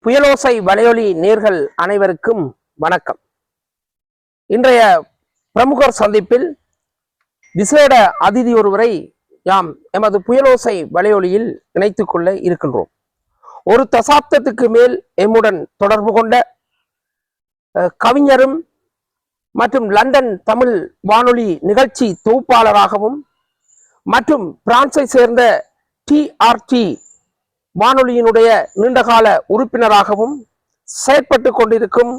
புயலோசை வலையொலி நேர்கள் அனைவருக்கும் வணக்கம். இன்றைய பிரமுகர் சந்திப்பில் விசேட அதிதி ஒருவரை யாம் எமது புயலோசை வலையொலியில் இணைத்துக் கொள்ள இருக்கின்றோம். ஒரு தசாப்தத்துக்கு மேல் எம்முடன் தொடர்பு கொண்ட கவிஞரும் மற்றும் லண்டன் தமிழ் வானொலி நிகழ்ச்சி தொகுப்பாளராகவும் மற்றும் பிரான்சை சேர்ந்த TRT வானொலியினுடைய நீண்டகால உறுப்பினராகவும் செயற்பட்டு கொண்டிருக்கும்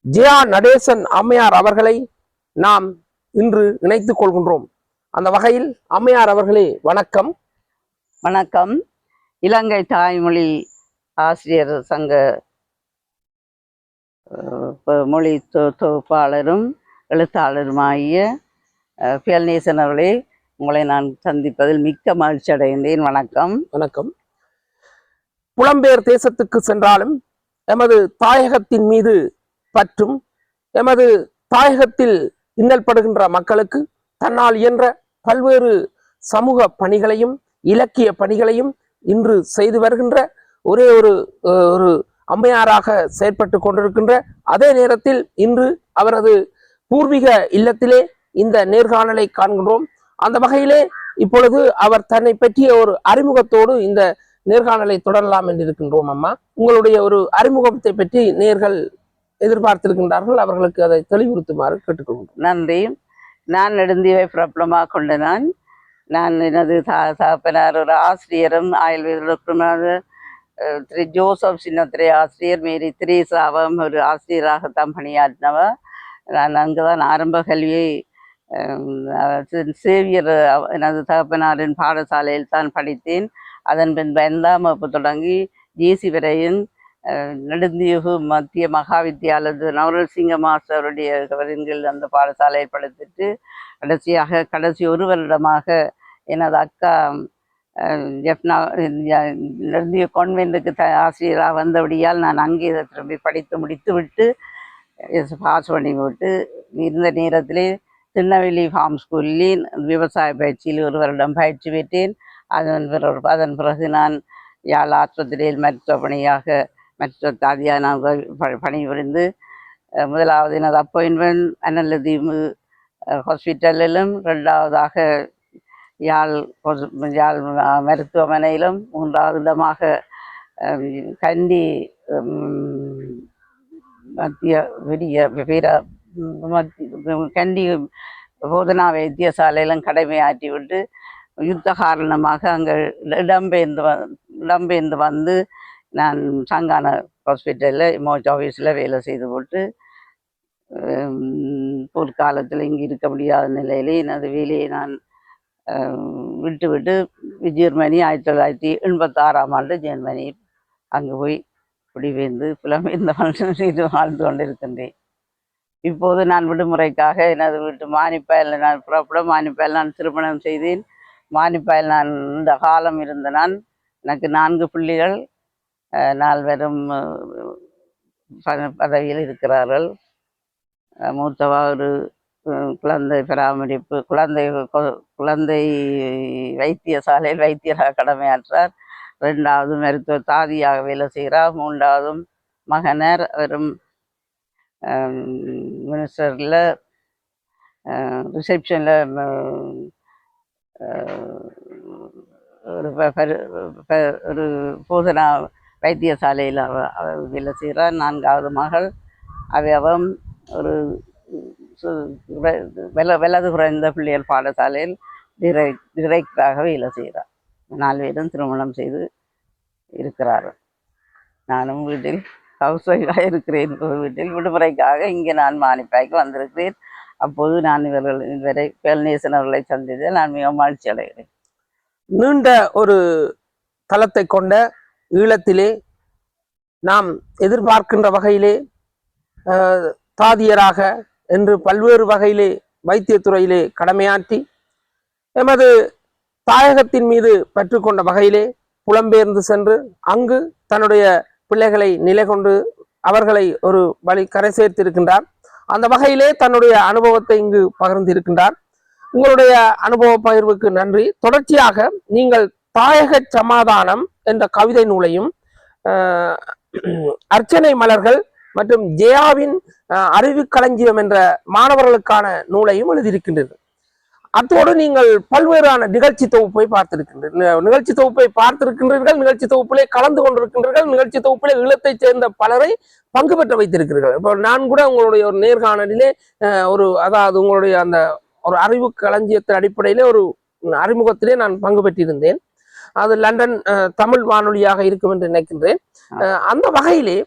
ஜெயா நடேசன் அம்மையார் அவர்களை நாம் இன்று இணைத்துக் கொள்கின்றோம். அந்த வகையில் அம்மையார் அவர்களே வணக்கம். வணக்கம். இலங்கை தாய்மொழி ஆசிரியர் சங்க மொழி தொகுப்பாளரும் எழுத்தாளருமாகிய பியல்நேசன் அவர்களே, உங்களை நான் சந்திப்பதில் மிக்க மகிழ்ச்சி அடைகின்றேன். வணக்கம். வணக்கம். புலம்பெயர் தேசத்துக்கு சென்றாலும் எமது தாயகத்தின் மீது பற்றும் எமது தாயகத்தில் இன்னல் படுகின்ற மக்களுக்கு தன்னால் இயன்ற பல்வேறு சமூக பணிகளையும் இலக்கிய பணிகளையும் இன்று செய்து வருகின்ற ஒரே ஒரு அம்மையாராக செயற்பட்டு கொண்டிருக்கின்ற அதே நேரத்தில் இன்று அவரது பூர்வீக இல்லத்திலே இந்த நேர்காணலை காண்கின்றோம். அந்த வகையிலே இப்பொழுது அவர் தன்னை பற்றிய ஒரு அறிமுகத்தோடு இந்த நேர்காணலை தொடரலாம் என்று இருக்கின்றோம். அம்மா, உங்களுடைய ஒரு அறிமுகத்தை பற்றி நேர்கள் எதிர்பார்த்திருக்கின்றார்கள், அவர்களுக்கு அதை தெளிவுறுத்துமாறு கேட்டுக்கொள்கிறோம். நன்றி. நான் நெடுந்தீவை பிரபலமாக கொண்ட நான் எனது தகப்பனார் ஒரு ஆசிரியரும் ஆயுர்வேத திரு ஜோசப் சின்னத்திரை ஆசிரியர், மேரி திரேசாவும் ஒரு ஆசிரியராகத்தான் பணியாற்றினவர். நான் அங்குதான் ஆரம்ப கல்வியை சேவியர் எனது தகப்பனாரின் பாடசாலையில் தான் படித்தேன். அதன் பின் 5ஆம் வகுப்பு தொடங்கி ஜேசி வரையின் நெடுந்தீவு மத்திய மகா வித்தியாலயத்து நவரசிங்க மாஸ்டருடைய கவரின்கள் அந்த பாடசாலையை படித்துட்டு கடைசி ஒரு வருடமாக எனது அக்கா ஜெஃப்னா நெடுந்தீவு கான்வென்ட்டுக்கு ஆசிரியராக வந்தபடியால் நான் அங்கே திரும்பி படித்து முடித்து விட்டு பாஸ் பண்ணி விட்டு இருந்த நேரத்திலே திருநெல்வேலி ஃபார்ம் ஸ்கூலில் விவசாய பயிற்சியில் ஒரு வருடம் பயிற்சி பெற்றேன். அதன் பிறகு நான் யாழ் ஆஸ்பத்திரியில் மருத்துவ தாதியாக நான் பணிபுரிந்து முதலாவது எனது அப்பாயின்மெண்ட் அனலதீவு ஹாஸ்பிட்டலிலும், 2ஆவதாக யாழ் மருத்துவமனையிலும், 3வது இடமாக கண்டி கண்டி போதனா வைத்தியசாலையிலும் கடமையாற்றிவிட்டு யுத்த காரணமாக அங்கே இடம்பெயர்ந்து வந்து நான் சங்கான ஹாஸ்பிட்டலில் மோச் ஆஃபீஸில் வேலை செய்து போட்டு போர்க்காலத்தில் இங்கே இருக்க முடியாத நிலையிலே எனது வேலையை நான் விட்டு ஜெர்மனி 1986ஆம் ஆண்டு ஜெர்மனி அங்கே போய் குடிபெயர்ந்து புலம்பெயர்ந்து வாழ்ந்து கொண்டிருக்கின்றேன். இப்போது நான் விடுமுறைக்காக எனது வீட்டு மானிப்பாயில் நான் புறப்பட மானிப்பாயில் நான் திருமணம் செய்தேன். மானிப்பாயில் நான் இந்த காலம் இருந்த எனக்கு 4 பிள்ளைகள், 4 பதவியில் இருக்கிறார்கள். மூத்தவா ஒரு குழந்தை பராமரிப்பு குழந்தை வைத்தியசாலையில் வைத்தியராக கடமையாற்றார். 2வது மருத்துவ தாதியாக வேலை செய்கிறார். 3வது மகனர் அவரும் மினிஸ்டரில் ரிசப்ஷனில் ஒரு போதனா வைத்தியசாலையில் வேலை செய்கிறார். 4வது மகள் அவன் ஒரு வலது குறைந்த பிள்ளைகள் பாடசாலையில் டிரெக்டராக வேலை செய்கிறார். 4 பேரும் திருமணம் செய்து இருக்கிறார்கள். நானும் வீட்டில் ஹவுஸ் ஒய்ஃபாக இருக்கிறேன். வீட்டில் விடுமுறைக்காக இங்கே நான் மானிப்பாய்க்கு வந்திருக்கிறேன். அப்போது நான் இதுவரை பியல்நேசன் அவர்களை சந்தித்தேன். நான் மிக மகிழ்ச்சி அடைகிறேன். நீண்ட ஒரு தளத்தை கொண்ட ஈழத்திலே நாம் எதிர்பார்க்கின்ற வகையிலே தாதியராக என்று பல்வேறு வகையிலே வைத்தியத்துறையிலே கடமையாற்றி எமது தாயகத்தின் மீது பற்று கொண்ட வகையிலே புலம்பெயர்ந்து சென்று அங்கு தன்னுடைய பிள்ளைகளை நிலை கொண்டு அவர்களை ஒரு வழி கரை சேர்த்திருக்கின்றார். அந்த வகையிலே தன்னுடைய அனுபவத்தை இங்கு பகிர்ந்திருக்கின்றார். உங்களுடைய அனுபவ பகிர்வுக்கு நன்றி. தொடர்ச்சியாக நீங்கள் தாயக சமாதானம் என்ற கவிதை நூலையும் அர்ச்சனை மலர்கள் மற்றும் ஜெயாவின் அறிவு களஞ்சியம் என்ற மாணவர்களுக்கான நூலையும் எழுதியிருக்கின்றீர்கள். அத்தோடு நீங்கள் பல்வேறான நிகழ்ச்சி தொகுப்பை பார்த்திருக்கின்றீர்கள். நிகழ்ச்சி தொகுப்பிலே கலந்து கொண்டிருக்கின்றீர்கள். நிகழ்ச்சி தொகுப்பிலே ஈழத்தைச் சேர்ந்த பலரை பங்கு பெற்ற வைத்திருக்கிறீர்கள். இப்போ நான் கூட உங்களுடைய ஒரு நேர்காணலிலே அதாவது உங்களுடைய அந்த ஒரு அறிவு களஞ்சியத்தின் அடிப்படையிலே ஒரு அறிமுகத்திலே நான் பங்கு பெற்றிருந்தேன். அது லண்டன் தமிழ் வானொலியாக இருக்கும் என்று நினைக்கின்றேன். அந்த வகையிலே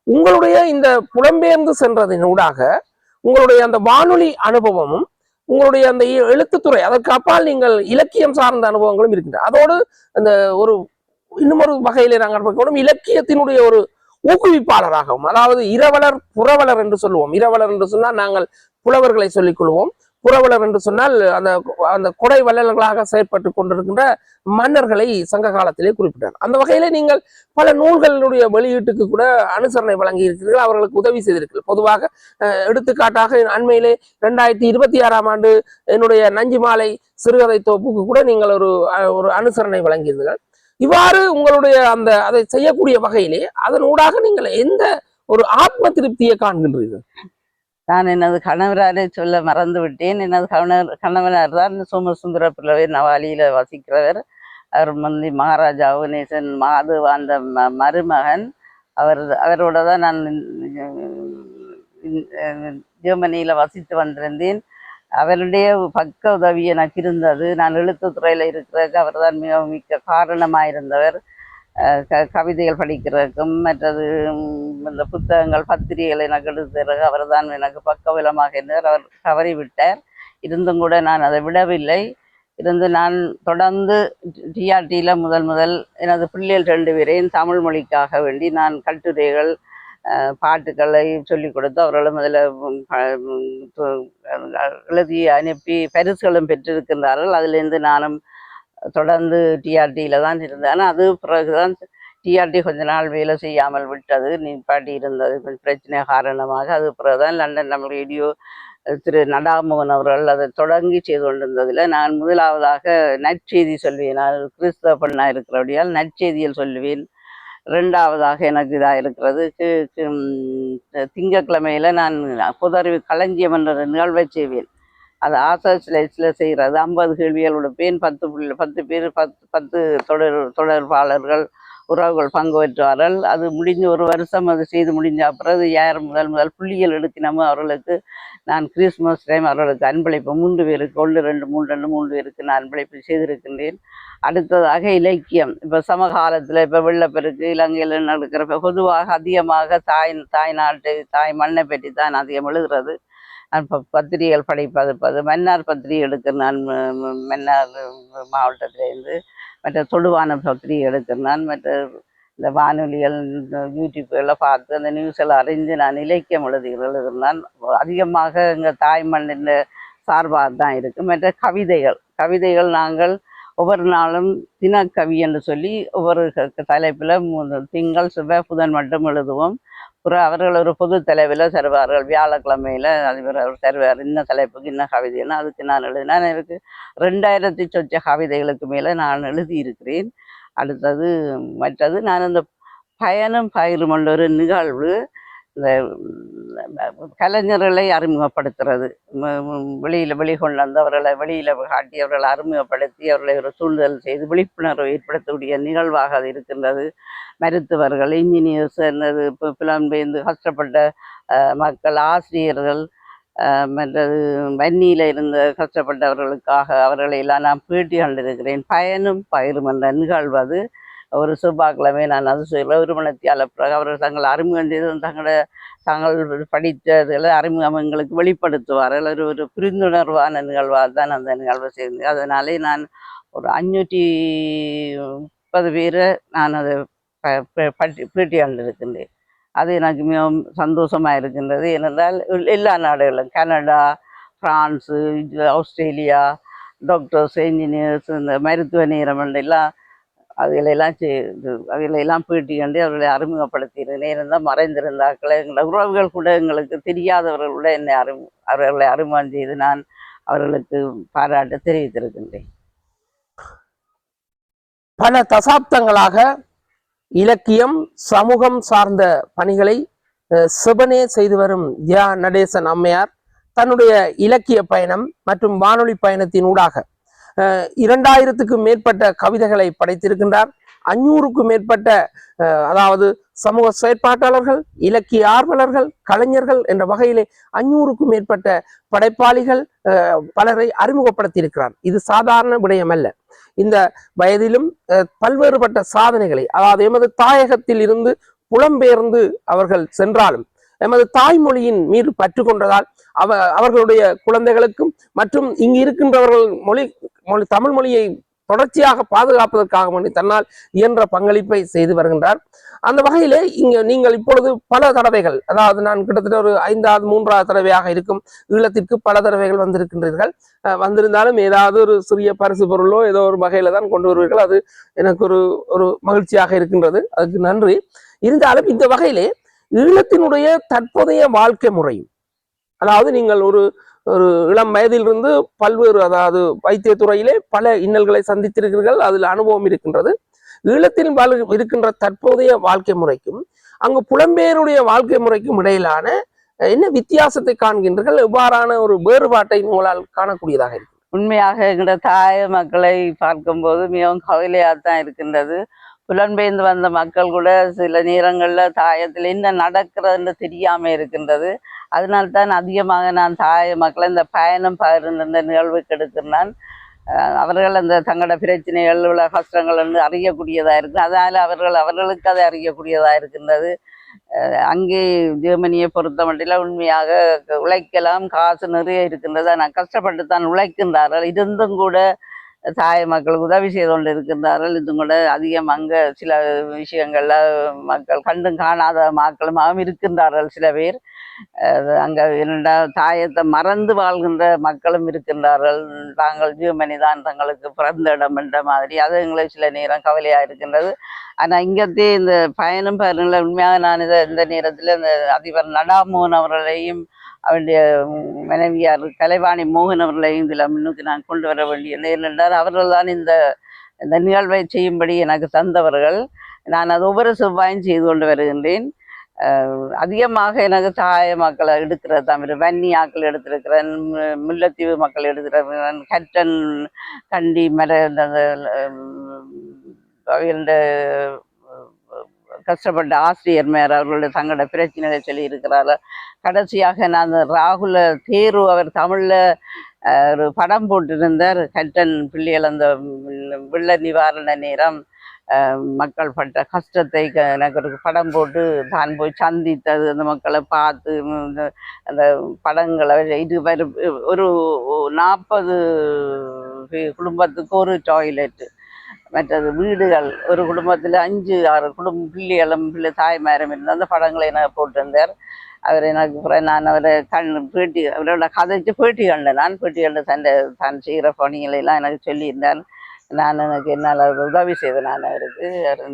உங்களுடைய இந்த புலம்பெயர்ந்து சென்றதின் ஊடாக உங்களுடைய அந்த வானொலி அனுபவமும் உங்களுடைய அந்த எழுத்துத்துறை அதற்கு அப்பால் நீங்கள் இலக்கியம் சார்ந்த அனுபவங்களும் இருக்கின்றன. அதோடு அந்த இன்னுமொரு வகையிலே நாங்கள் இலக்கியத்தினுடைய ஒரு ஊக்குவிப்பாளராகவும், அதாவது இரவலர் புரவலர் என்று சொல்லுவோம். இரவலர் என்று சொன்னால் நாங்கள் புலவர்களை சொல்லிக் கொள்வோம். புரவலர் என்று சொன்னால் அந்த கொடை வள்ளல்களாக செயற்பட்டு கொண்டிருக்கின்ற மன்னர்களை சங்க காலத்திலே குறிப்பிட்டார். அந்த வகையிலே நீங்கள் பல நூல்களுடைய வெளியீட்டுக்கு கூட அனுசரணை வழங்கி இருக்கிறீர்கள், அவர்களுக்கு உதவி செய்திருக்கிறீர்கள். பொதுவாக எடுத்துக்காட்டாக அண்மையிலே 2026ஆம் ஆண்டு என்னுடைய நஞ்சு மாலை சிறுகதை தொகுப்புக்கு கூட நீங்கள் ஒரு அனுசரணை வழங்கியிருந்தீர்கள். இவ்வாறு உங்களுடைய அதை செய்யக்கூடிய வகையிலே அதன் ஊடாக நீங்கள் எந்த ஒரு ஆத்ம திருப்தியை காண்கின்றீர்கள்? நான் எனது கணவராரை சொல்ல மறந்து விட்டேன். எனது கணவனார் தான் சோமசுந்தர பிள்ளை நவாலியில வசிக்கிறவர். அவர் மகாராஜா அவனேசன் மாது அந்த மருமகன். அவரோட தான் நான் ஜெர்மனியில வசித்து வந்திருந்தேன். அவருடைய பக்க உதவி எனக்கு இருந்தது. நான் எழுத்துத்துறையில இருக்கிறதுக்கு அவர் தான் மிக காரணமாயிருந்தவர். கவிதைகள் படிக்கிறதுக்கும் மற்றது இந்த புத்தகங்கள் பத்திரிகைகள் எனக்கு எழுதுறதுக்கு அவர் தான் எனக்கு பக்கபலமாக இருந்தார். அவர் தவறிவிட்டார். இருந்தும் கூட நான் அதை விடவில்லை. நான் தொடர்ந்து டிஆர்டியில் முதல் எனது பிள்ளைகள் 2 பேரையும் தமிழ் மொழிக்காக வேண்டி நான் கட்டுரைகள் பாட்டுக்களை சொல்லிக் கொடுத்து அவர்களும் அதில் எழுதி அனுப்பி பரிசுகளும் பெற்றிருக்கின்றார்கள். அதிலிருந்து நானும் தொடர்ந்து டிஆர்டியில தான் இருந்தேன். ஆனால் அது பிறகுதான் டிஆர்டி கொஞ்ச நாள் வேலை செய்யாமல் விட்டது, நிப்பாட்டி இருந்தது கொஞ்சம் பிரச்சனை காரணமாக. அது பிறகுதான் லண்டன் தமிழ் ரேடியோ திரு நடாமோகன் அவர்கள் அதை தொடங்கி செய்து கொண்டிருந்ததில் நான் முதலாவதாக நற்செய்தி சொல்வேன். நான் கிறிஸ்தவ பெண்ணாக இருக்கிறபடியால் நற்செய்தியில் சொல்லுவேன். 2ஆவதாக எனக்கு இதாக இருக்கிறது திங்கட்கிழமையில நான் பொதறிவு களஞ்சியம் என்ற நிகழ்வை செய்வேன். அது ஆசையில் செய்கிறது. 50 கேள்விகள் கொடுப்பேன். 10 பேர் 10 தொடர்பாளர்கள் உறவுகள் பங்கு பெற்றார்கள். அது முடிஞ்சு 1 வருஷம் அது செய்து முடிஞ்ச பிறகு யார் முதல் புள்ளிகள் எடுக்கணுமோ அவர்களுக்கு நான் கிறிஸ்மஸ் டைம் அவர்களுக்கு அன்பளிப்பு 3 பேருக்கு 1 2 3 பேருக்கு நான் அன்பளிப்பு செய்திருக்கின்றேன். அடுத்ததாக இலக்கியம். இப்போ சமகாலத்தில் இப்போ வெள்ளப்பெருக்கு இலங்கையில் நடக்கிற பொதுவாக அதிகமாக தாய் மண்ணை பற்றி தான் அதிகம் எழுதுறது. நான் பத்திரிகைகள் படிப்பது மன்னார் பத்திரிகை எடுக்கிறேன். நான் மன்னார் மாவட்டத்திலேருந்து மற்ற தொடுவான பத்திரிகை எடுக்கிறேன். நான் மற்ற இந்த வானொலிகள் யூடியூப்களில் பார்த்து அந்த நியூஸ் எல்லாம் அறிஞ்சு நான் இலக்கியம் எழுதுகிறேன். அதிகமாக எங்கள் தாய் மண்ணின் சார்பாக தான் இருக்குது. மற்ற கவிதைகள் நாங்கள் ஒவ்வொரு நாளும் தினக்கவி என்று சொல்லி ஒவ்வொரு தலைப்பில் திங்கள் செவ்வாய் புதன் மட்டும் எழுதுவோம். அப்புறம் அவர்கள் ஒரு பொது தலைவில் தருவார்கள். வியாழக்கிழமையில் அதிபர் அவர் தருவார். இன்ன தலைப்புக்கு இன்ன கவிதைன்னா அதுக்கு நான் எழுதினேன். எனக்கு 2000 சொச்ச கவிதைகளுக்கு மேலே நான் எழுதியிருக்கிறேன். அடுத்தது மற்றது நான் இந்த பயணம் பயிரும் ஒரு நிகழ்வு இந்த கலைஞர்களை அறிமுகப்படுத்துறது, வெளிக்கொண்டு வந்து அவர்களை வெளியில் காட்டி அவர்களை அறிமுகப்படுத்தி அவர்களை ஒரு சூழ்நிலை செய்து விழிப்புணர்வு ஏற்படுத்தக்கூடிய நிகழ்வாக அது இருக்கின்றது. மருத்துவர்கள், இன்ஜினியர்ஸ், இப்போ புலம்பெயர்ந்து கஷ்டப்பட்ட மக்கள், ஆசிரியர்கள், மற்றது வன்னியில் இருந்த கஷ்டப்பட்டவர்களுக்காக அவர்களை எல்லாம் நான் பேட்டி கண்டிருக்கிறேன். பயனும் பயிரும் என்ற நிகழ்வு அது ஒரு செவ்வாய்க்கிழமை நான் அது சொல்ல ஒரு மணித்தியால பிறகு அவர்கள் தங்கள் அறிமுகம் செய்து தாங்கள் படித்ததில் அறிமுகம் எங்களுக்கு வெளிப்படுத்துவார்கள். ஒரு புரிந்துணர்வான நிகழ்வாக தான் அந்த நிகழ்வை செய்து அதனாலே நான் ஒரு 530 பேரை நான் அதை பேட்டி கண்டிருக்கின்றேன். அது எனக்கு மிகவும் சந்தோஷமாக இருக்கின்றது. ஏனென்றால் எல்லா நாடுகளும் Canada, France, Australia, doctors, engineers, இந்த மருத்துவ நேரம் எல்லாம் அவைகளெல்லாம் பேட்டி கண்டு அவர்களை அறிமுகப்படுத்தியிருந்தேன். இருந்தால் மறைந்திருந்தாக்களை எங்களை உறவுகள் கூட எங்களுக்கு தெரியாதவர்கள் கூட அவர்களை அறிமுகம் செய்து நான் அவர்களுக்கு பாராட்டு தெரிவித்திருக்கின்றேன். பல தசாப்தங்களாக இலக்கியம் சமூகம் சார்ந்த பணிகளை செபனே செய்து வரும் ஜா நடேசன் அம்மையார் தன்னுடைய இலக்கிய பயணம் மற்றும் வானொலி பயணத்தின் ஊடாக 2000க்கும் மேற்பட்ட கவிதைகளை படைத்திருக்கின்றார். 500க்கும் மேற்பட்ட அதாவது சமூக செயற்பாட்டாளர்கள், இலக்கிய ஆர்வலர்கள், கலைஞர்கள் என்ற வகையிலே 500க்கும் மேற்பட்ட படைப்பாளிகள் பலரை அறிமுகப்படுத்தியிருக்கிறார். இது சாதாரண விடயம் அல்ல. இந்த வயதிலும் பல்வேறுபட்ட சாதனைகளை, அதாவது எமது தாயகத்தில் இருந்து புலம்பெயர்ந்து அவர்கள் சென்றாலும் எமது தாய்மொழியின் மீது பற்று கொண்டதால் அவர்களுடைய குழந்தைகளுக்கும் மற்றும் இங்கு இருக்கின்றவர்கள் தமிழ் மொழியை தொடர்ச்சியாக பாதுகாப்பதற்காக வேண்டி தன்னால் இயன்ற பங்களிப்பை செய்து வருகின்றார். அந்த வகையிலே நீங்கள் இப்பொழுது பல தடவைகள், அதாவது நான் கிட்டத்தட்ட ஒரு 5வது 3வது தடவையாக இருக்கும் ஈழத்திற்கு பல தடவைகள் வந்திருக்கின்றீர்கள். வந்திருந்தாலும் ஏதாவது ஒரு சிறிய பரிசு பொருளோ ஏதோ ஒரு வகையில தான் கொண்டு வருவீர்கள். அது எனக்கு ஒரு மகிழ்ச்சியாக இருக்கின்றது, அதுக்கு நன்றி. இருந்தாலும் இந்த வகையிலே ஈழத்தினுடைய தற்போதைய வாழ்க்கை முறையும், அதாவது நீங்கள் ஒரு இளம் வயதிலிருந்து பல்வேறு, அதாவது வைத்தியத்துறையிலே பல இன்னல்களை சந்தித்திருக்கிறீர்கள், அதில் அனுபவம் இருக்கின்றது. ஈழத்தில் இருக்கின்ற தற்போதைய வாழ்க்கை முறைக்கும் அங்கு புலம்பெயருடைய வாழ்க்கை முறைக்கும் இடையிலான என்ன வித்தியாசத்தை காண்கின்றீர்கள்? எவ்வாறான ஒரு வேறுபாட்டை உங்களால் காணக்கூடியதாக இருக்கு? உண்மையாக எங்களோட தாய மக்களை பார்க்கும்போது மிகவும் கவலையாகத்தான் இருக்கின்றது. புலம்பெயர்ந்து வந்த மக்கள் கூட சில நேரங்களில் தாயத்தில் என்ன நடக்கிறதுன்னு தெரியாமல் இருக்கின்றது. அதனால்தான் அதிகமாக நான் தாய மக்களை இந்த பயணம் பகிர்ந்த நிகழ்வுக்கு எடுக்கிறேன். அவர்கள் அந்த தங்களோட பிரச்சனைகள் உள்ள கஷ்டங்கள் வந்து அறியக்கூடியதாக இருக்குது. அதனால் அவர்களுக்கு அதை அறியக்கூடியதாக இருக்கின்றது. அங்கே ஜெர்மனியை பொறுத்த மட்டில் உண்மையாக உழைக்கலாம், காசு நிறைய இருக்கின்றது. ஆனால் கஷ்டப்பட்டு தான் உழைக்கின்றார்கள். இருந்தும் கூட தாய மக்களுக்கு உதவி செய்து கொண்டு இருக்கின்றார்கள். இதும் கூட அதிகம் அங்கே சில விஷயங்கள்ல மக்கள் கண்டும் காணாத மக்களுமாகவும் இருக்கின்றார்கள். சில பேர் அங்கே இரண்டாம் தாயத்தை மறந்து வாழ்கின்ற மக்களும் இருக்கின்றார்கள். தாங்கள் ஜெர்மனி தான் தங்களுக்கு பிறந்த இடம் என்ற மாதிரி அது எங்களுக்கு சில நேரம் கவலையாக இருக்கின்றது. ஆனால் இங்கத்தே இந்த பயணம் பாருங்கள உண்மையாக நான் இந்த நேரத்தில் இந்த அதிபர் நடாமோகன் அவர்களையும் அவருடைய மனைவியார் கலைவாணி மோகன் அவர்களையும் இதில் முன்னுக்கு நான் கொண்டு வர வேண்டிய நேரில் அவர்கள் தான் இந்த நிகழ்வை செய்யும்படி எனக்கு தந்தவர்கள். நான் அது ஒவ்வொரு செவ்வாயும் செய்து கொண்டு வருகின்றேன். அதிகமாக எனக்கு தாய மக்களை எடுக்கிறது தமிழ் வன்னி ஆக்கள் எடுத்திருக்கிறேன், முல்லைத்தீவு மக்கள் எடுத்திருக்கிறேன், கட்டன் கண்டி அவர்கள கஷ்டப்பட்ட ஆசிரியர் மேர் அவர்களுடைய தங்களோட பிரச்சனைகளை சொல்லி இருக்கிறார்கள். கடைசியாக நான் ராகுல தேரு அவர் தமிழில் ஒரு படம் போட்டிருந்தார். கட்டன் பிள்ளைகள் அந்த வெள்ள நிவாரண நேரம் மக்கள் பட்ட கஷ்டத்தை எனக்கு ஒரு படம் போட்டு தான் போய் சந்தித்தது, அந்த மக்களை பார்த்து அந்த படங்களை இது ஒரு 40 குடும்பத்துக்கு ஒரு டாய்லெட்டு, மற்றது வீடுகள், ஒரு குடும்பத்தில் 5-6 பிள்ளைகளும் தாய்மாரும் இருந்த அந்த படங்களை எனக்கு போட்டிருந்தார். அவர் எனக்கு நான் அவரை பேட்டி அவரோட கதைச்சு பேட்டி கண்டேன். நான் பேட்டி கண்டு தான் செய்கிற பணிகளெல்லாம் எனக்கு சொல்லியிருந்தார். நான் எனக்கு என்னால் உதவி செய்தேன். நான் அவருக்கு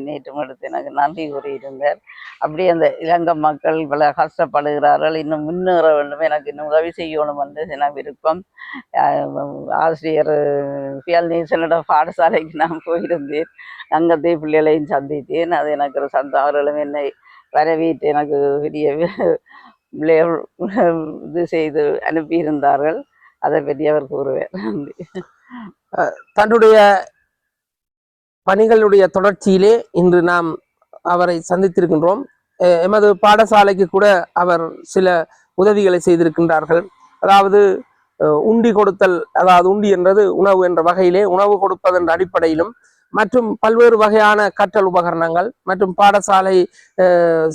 நேற்று எடுத்து எனக்கு நன்றி கூறியிருந்தார். அப்படியே அந்த இலங்கை மக்கள் இவ்வளோ கஷ்டப்படுகிறார்கள், இன்னும் முன்னேற வேண்டும், எனக்கு இன்னும் உதவி செய்யணும் என்று எனக்கு விருப்பம். ஆசிரியர் பியல் நேசனோட பாடசாலைக்கு நான் போயிருந்தேன். அங்கத்தே பிள்ளைகளையும் சந்தித்தேன். அது எனக்கு ஒரு சந்தோஷம். அவர்களும் என்னை வரவேற்று எனக்கு பெரிய இது செய்து அனுப்பியிருந்தார்கள். அதை பற்றி அவர் கூறுவார். தன்னுடைய பணிகளுடைய தொடர்ச்சியிலே இன்று நாம் அவரை சந்தித்திருக்கின்றோம். எமது பாடசாலைக்கு கூட அவர் சில உதவிகளை செய்திருக்கின்றார்கள். அதாவது உண்டி கொடுத்தல், அதாவது உண்டி என்றது உணவு என்ற வகையிலே உணவு கொடுப்பதென்ற அடிப்படையிலும் மற்றும் பல்வேறு வகையான கற்றல் உபகரணங்கள் மற்றும் பாடசாலை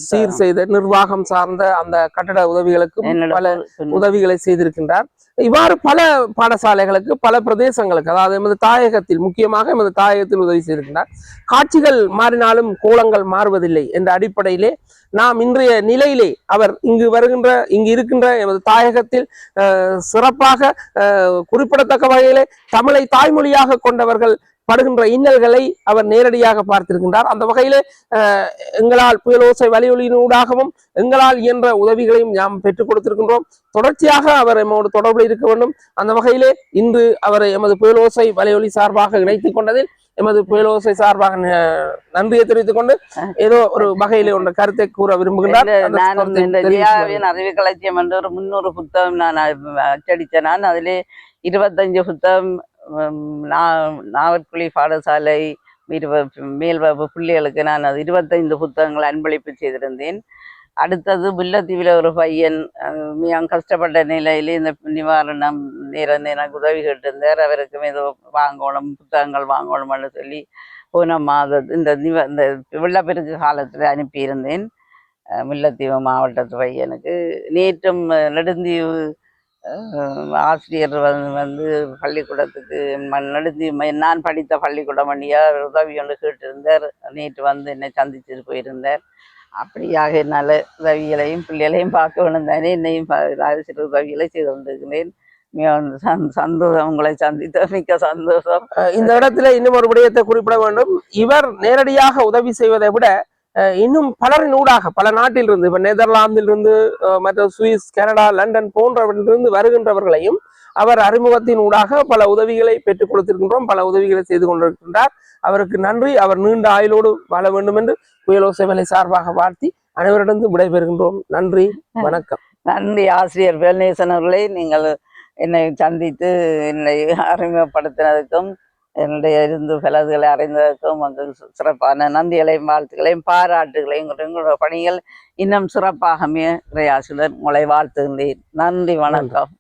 சீர் செய்த நிர்வாகம் சார்ந்த அந்த கட்டட உதவிகளுக்கு பல உதவிகளை செய்திருக்கின்றார். இவ்வாறு பல பாடசாலைகளுக்கு பல பிரதேசங்களுக்கு, அதாவது எமது தாயகத்தில், முக்கியமாக எமது தாயகத்தில் உதவி செய்திருக்கின்றார். காட்சிகள் மாறினாலும் கோலங்கள் மாறுவதில்லை என்ற அடிப்படையிலே நாம் இன்றைய நிலையிலே அவர் இங்கு இருக்கின்ற எமது தாயகத்தில் சிறப்பாக குறிப்பிடத்தக்க வகையிலே தமிழை தாய்மொழியாக கொண்டவர்கள் படுகின்ற இன்னல்களை அவர் நேரடியாக பார்த்திருக்கின்றார். அந்த வகையிலே எங்களால் புயலோசை வலையொலியினூடாகவும் எங்களால் இயன்ற உதவிகளையும் நாம் பெற்றுக் கொடுத்திருக்கின்றோம். தொடர்ச்சியாக அவர் எம்மோடு தொடர்பில் இருக்க வேண்டும். அந்த வகையிலே இன்று அவரை எமது புயலோசை வலையொலி சார்பாக இணைத்துக் கொண்டதில் எமது புயலோசை சார்பாக நன்றியை தெரிவித்துக் கொண்டு ஏதோ ஒரு வகையிலே ஒன்ற கருத்தை கூற விரும்புகின்றார். அறிவு கலட்சியம் என்ற ஒரு 300 புத்தகம் நான் அச்சடித்தேன். நான் அதிலே 25 புத்தகம் நாவற்குழி பாடசாலை மேல்வகுப்பு பிள்ளைகளுக்கு நான் அது 25 புத்தகங்கள் அன்பளிப்பு செய்திருந்தேன். அடுத்தது முல்லைத்தீவில் ஒரு பையன் மிக கஷ்டப்பட்ட நிலையிலே இந்த நிவாரணம் எனக்கு உதவி கேட்டிருந்தார். அவருக்கும் ஏதோ வாங்கணும் புத்தகங்கள் வாங்கணும்னு சொல்லி போன மாதம் இந்த வெள்ளப்பெருக்கு காலத்தில் அனுப்பியிருந்தேன். முல்லைத்தீவு மாவட்டத்து பையனுக்கு நேற்றும் நெடுந்தீவு ஆசிரியர் வந்து பள்ளிக்கூடத்துக்கு நெடுந்தீவு நான் படித்த பள்ளிக்கூடம் வழியாக உதவி ஒன்று கேட்டிருந்தார். நேற்று வந்து என்னை சந்திச்சுட்டு போயிருந்தார். அப்படியாக என்னால் உதவிகளையும் பிள்ளைகளையும் பார்க்க வேணும் தானே என்னையும் சிறு உதவிகளை செய்து கொண்டிருக்கிறேன். சந்தோஷம், உங்களை சந்தித்த மிக்க சந்தோஷம். இந்த இடத்துல இன்னும் ஒரு விடயத்தை குறிப்பிட வேண்டும். இவர் நேரடியாக உதவி செய்வதை விட இன்னும் பலரின் ஊடாக பல நாட்டிலிருந்து இப்ப நெதர்லாந்திலிருந்து மற்ற சுவிஸ், கனடா, லண்டன் போன்றவற்றிலிருந்து வருகின்றவர்களையும் அவர் அறிமுகத்தின் ஊடாக பல உதவிகளை பெற்றுக் கொடுத்திருக்கின்றோம். பல உதவிகளை செய்து கொண்டிருக்கின்றார். அவருக்கு நன்றி. அவர் நீண்ட ஆயுளோடு வாழ வேண்டும் என்று புயலோசை வலை சார்பாக வாழ்த்தி அனைவரிடம் விடைபெறுகின்றோம். நன்றி, வணக்கம். நன்றி ஆசிரியர் வேல்நேசன் அவர்களே, நீங்கள் என்னை சந்தித்து என்னை அறிமுகப்படுத்தினதுக்கும் என்னுடைய இருந்து பலதுகளை அறிந்ததற்கும் சிறப்பான நன்றிகளையும் வாழ்த்துக்களையும் பாராட்டுகளையும் உங்களோட பணிகள் இன்னும் சிறப்பாக இறையாசிரியர் உங்களை வாழ்த்துகின்றேன். நன்றி, வணக்கம்.